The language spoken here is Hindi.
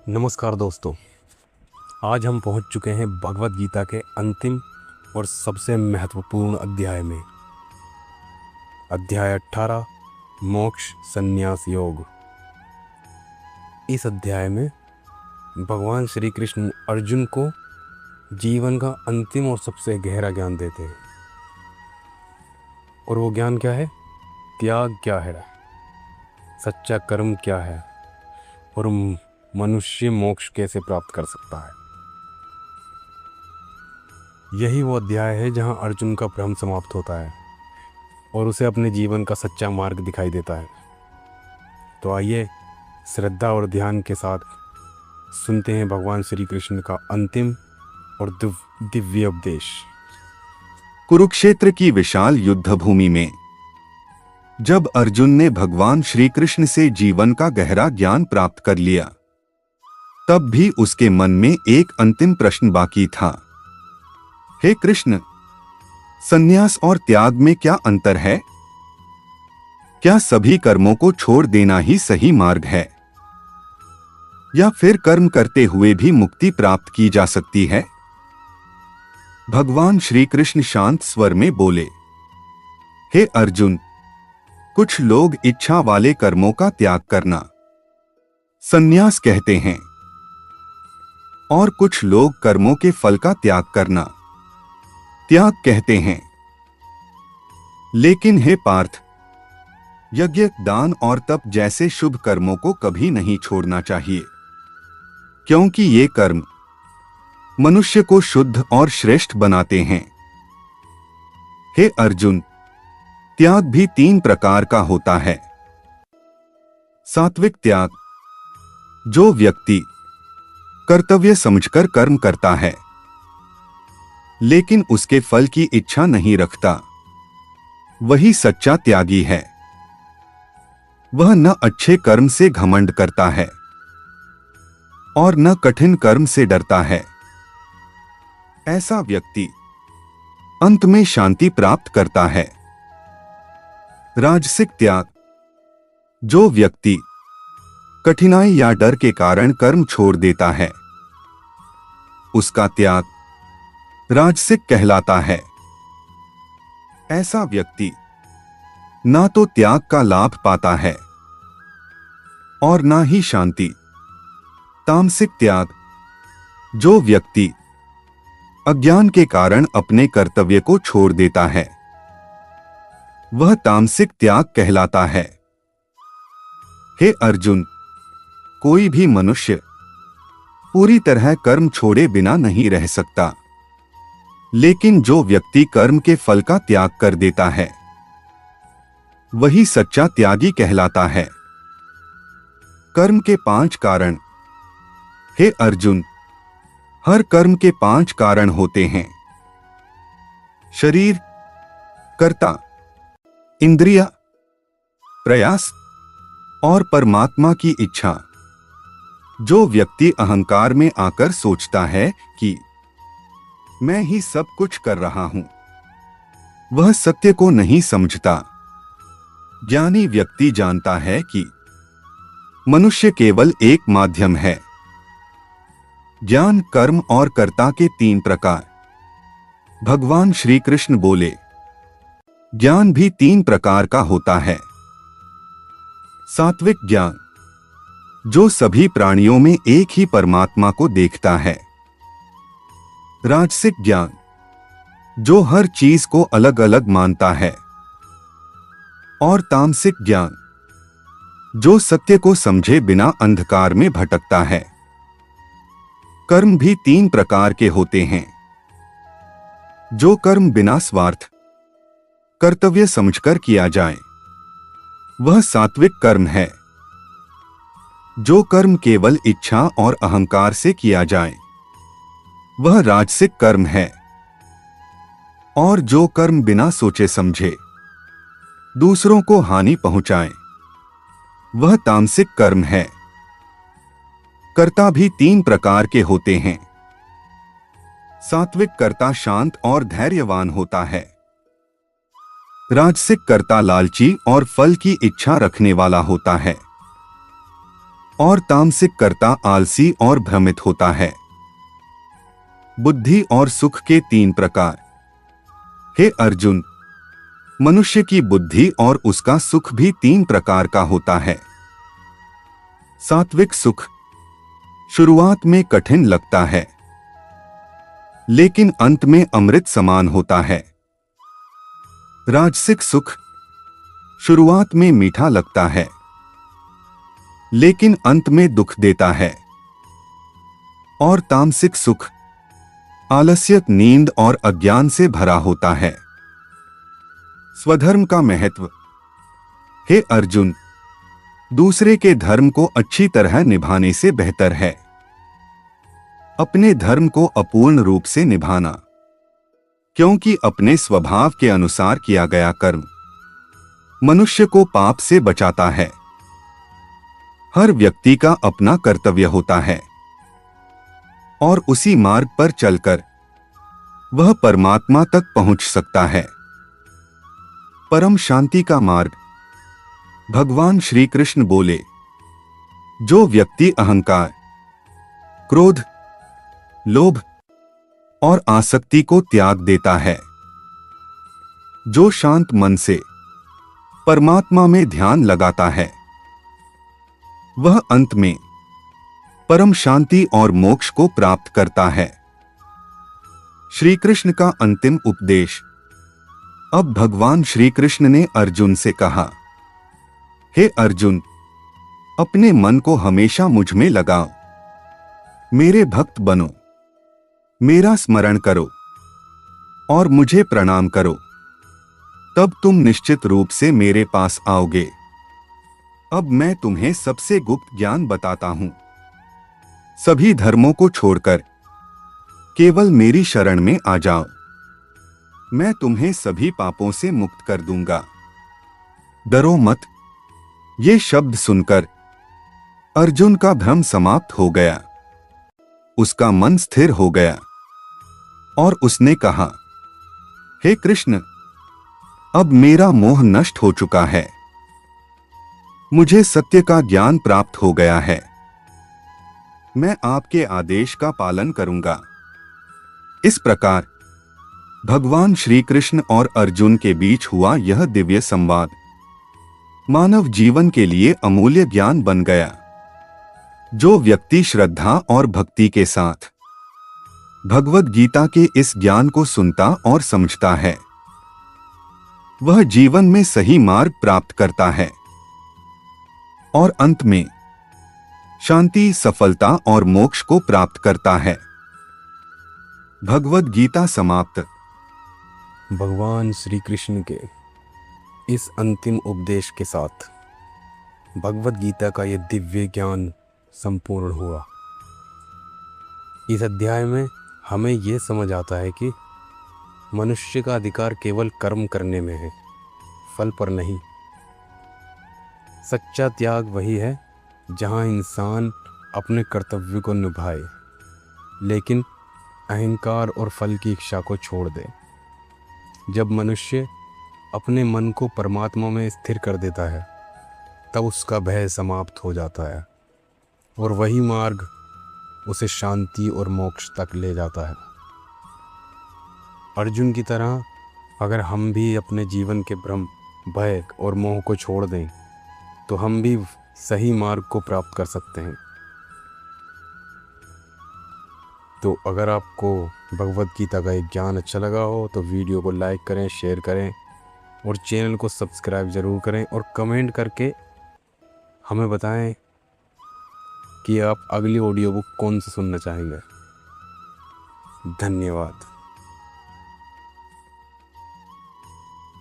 नमस्कार दोस्तों। आज हम पहुंच चुके हैं भगवत गीता के अंतिम और सबसे महत्वपूर्ण अध्याय में। अध्याय 18 मोक्ष संन्यास योग। इस अध्याय में भगवान श्री कृष्ण अर्जुन को जीवन का अंतिम और सबसे गहरा ज्ञान देते हैं। और वो ज्ञान क्या है? त्याग क्या है, सच्चा कर्म क्या है और मनुष्य मोक्ष कैसे प्राप्त कर सकता है। यही वो अध्याय है जहां अर्जुन का भ्रम समाप्त होता है और उसे अपने जीवन का सच्चा मार्ग दिखाई देता है। तो आइए श्रद्धा और ध्यान के साथ सुनते हैं भगवान श्री कृष्ण का अंतिम और दिव्य उपदेश। कुरुक्षेत्र की विशाल युद्ध भूमि में जब अर्जुन ने भगवान श्री कृष्ण से जीवन का गहरा ज्ञान प्राप्त कर लिया, तब भी उसके मन में एक अंतिम प्रश्न बाकी था। हे कृष्ण, संन्यास और त्याग में क्या अंतर है? क्या सभी कर्मों को छोड़ देना ही सही मार्ग है, या फिर कर्म करते हुए भी मुक्ति प्राप्त की जा सकती है? भगवान श्री कृष्ण शांत स्वर में बोले, हे अर्जुन, कुछ लोग इच्छा वाले कर्मों का त्याग करना संन्यास कहते हैं और कुछ लोग कर्मों के फल का त्याग करना त्याग कहते हैं। लेकिन हे पार्थ, यज्ञ, दान और तप जैसे शुभ कर्मों को कभी नहीं छोड़ना चाहिए, क्योंकि ये कर्म मनुष्य को शुद्ध और श्रेष्ठ बनाते हैं। हे अर्जुन, त्याग भी 3 प्रकार का होता है। सात्विक त्याग, जो व्यक्ति कर्तव्य समझकर कर्म करता है लेकिन उसके फल की इच्छा नहीं रखता, वही सच्चा त्यागी है। वह न अच्छे कर्म से घमंड करता है और न कठिन कर्म से डरता है। ऐसा व्यक्ति अंत में शांति प्राप्त करता है। राजसिक त्याग, जो व्यक्ति कठिनाई या डर के कारण कर्म छोड़ देता है, उसका त्याग राजसिक कहलाता है। ऐसा व्यक्ति ना तो त्याग का लाभ पाता है और ना ही शांति। तामसिक त्याग, जो व्यक्ति अज्ञान के कारण अपने कर्तव्य को छोड़ देता है, वह तामसिक त्याग कहलाता है। हे अर्जुन, कोई भी मनुष्य पूरी तरह कर्म छोड़े बिना नहीं रह सकता, लेकिन जो व्यक्ति कर्म के फल का त्याग कर देता है, वही सच्चा त्यागी कहलाता है। कर्म के 5 कारण। हे अर्जुन, हर कर्म के 5 कारण होते हैं। शरीर, कर्ता, इंद्रिया, प्रयास और परमात्मा की इच्छा। जो व्यक्ति अहंकार में आकर सोचता है कि मैं ही सब कुछ कर रहा हूं, वह सत्य को नहीं समझता। ज्ञानी व्यक्ति जानता है कि मनुष्य केवल एक माध्यम है। ज्ञान, कर्म और कर्ता के 3 प्रकार। भगवान श्री कृष्ण बोले, ज्ञान भी 3 प्रकार का होता है। सात्विक ज्ञान, जो सभी प्राणियों में एक ही परमात्मा को देखता है। राजसिक ज्ञान, जो हर चीज को अलग अलग मानता है। और तामसिक ज्ञान, जो सत्य को समझे बिना अंधकार में भटकता है। कर्म भी 3 प्रकार के होते हैं। जो कर्म बिना स्वार्थ, कर्तव्य समझकर किया जाए, वह सात्विक कर्म है। जो कर्म केवल इच्छा और अहंकार से किया जाए, वह राजसिक कर्म है। और जो कर्म बिना सोचे समझे दूसरों को हानि पहुंचाए, वह तामसिक कर्म है। कर्ता भी 3 प्रकार के होते हैं। सात्विक कर्ता शांत और धैर्यवान होता है। राजसिक कर्ता लालची और फल की इच्छा रखने वाला होता है। और तामसिक कर्ता आलसी और भ्रमित होता है। बुद्धि और सुख के 3 प्रकार। हे अर्जुन, मनुष्य की बुद्धि और उसका सुख भी 3 प्रकार का होता है। सात्विक सुख शुरुआत में कठिन लगता है, लेकिन अंत में अमृत समान होता है। राजसिक सुख शुरुआत में मीठा लगता है, लेकिन अंत में दुख देता है। और तामसिक सुख आलस्य, नींद और अज्ञान से भरा होता है। स्वधर्म का महत्व। हे अर्जुन, दूसरे के धर्म को अच्छी तरह निभाने से बेहतर है अपने धर्म को अपूर्ण रूप से निभाना, क्योंकि अपने स्वभाव के अनुसार किया गया कर्म मनुष्य को पाप से बचाता है। हर व्यक्ति का अपना कर्तव्य होता है और उसी मार्ग पर चलकर वह परमात्मा तक पहुंच सकता है। परम शांति का मार्ग। भगवान श्री कृष्ण बोले, जो व्यक्ति अहंकार, क्रोध, लोभ और आसक्ति को त्याग देता है, जो शांत मन से परमात्मा में ध्यान लगाता है, वह अंत में परम शांति और मोक्ष को प्राप्त करता है। श्री कृष्ण का अंतिम उपदेश। अब भगवान श्री कृष्ण ने अर्जुन से कहा, हे अर्जुन, अपने मन को हमेशा मुझ में लगाओ, मेरे भक्त बनो, मेरा स्मरण करो और मुझे प्रणाम करो, तब तुम निश्चित रूप से मेरे पास आओगे। अब मैं तुम्हें सबसे गुप्त ज्ञान बताता हूं। सभी धर्मों को छोड़कर केवल मेरी शरण में आ जाओ, मैं तुम्हें सभी पापों से मुक्त कर दूंगा। डरो मत। ये शब्द सुनकर अर्जुन का भ्रम समाप्त हो गया, उसका मन स्थिर हो गया और उसने कहा, हे कृष्ण, अब मेरा मोह नष्ट हो चुका है, मुझे सत्य का ज्ञान प्राप्त हो गया है, मैं आपके आदेश का पालन करूंगा। इस प्रकार भगवान श्री कृष्ण और अर्जुन के बीच हुआ यह दिव्य संवाद मानव जीवन के लिए अमूल्य ज्ञान बन गया। जो व्यक्ति श्रद्धा और भक्ति के साथ भगवद गीता के इस ज्ञान को सुनता और समझता है, वह जीवन में सही मार्ग प्राप्त करता है और अंत में शांति, सफलता और मोक्ष को प्राप्त करता है। भगवद गीता समाप्त। भगवान श्री कृष्ण के इस अंतिम उपदेश के साथ भगवद गीता का यह दिव्य ज्ञान संपूर्ण हुआ। इस अध्याय में हमें यह समझ आता है कि मनुष्य का अधिकार केवल कर्म करने में है, फल पर नहीं। सच्चा त्याग वही है जहां इंसान अपने कर्तव्य को निभाए, लेकिन अहंकार और फल की इच्छा को छोड़ दे। जब मनुष्य अपने मन को परमात्मा में स्थिर कर देता है, तब उसका भय समाप्त हो जाता है और वही मार्ग उसे शांति और मोक्ष तक ले जाता है। अर्जुन की तरह अगर हम भी अपने जीवन के भ्रम, भय और मोह को छोड़ दें, तो हम भी सही मार्ग को प्राप्त कर सकते हैं। तो अगर आपको भगवद गीता का एक ज्ञान अच्छा लगा हो तो वीडियो को लाइक करें, शेयर करें और चैनल को सब्सक्राइब ज़रूर करें और कमेंट करके हमें बताएं कि आप अगली ऑडियो बुक कौन सा सुनना चाहेंगे। धन्यवाद।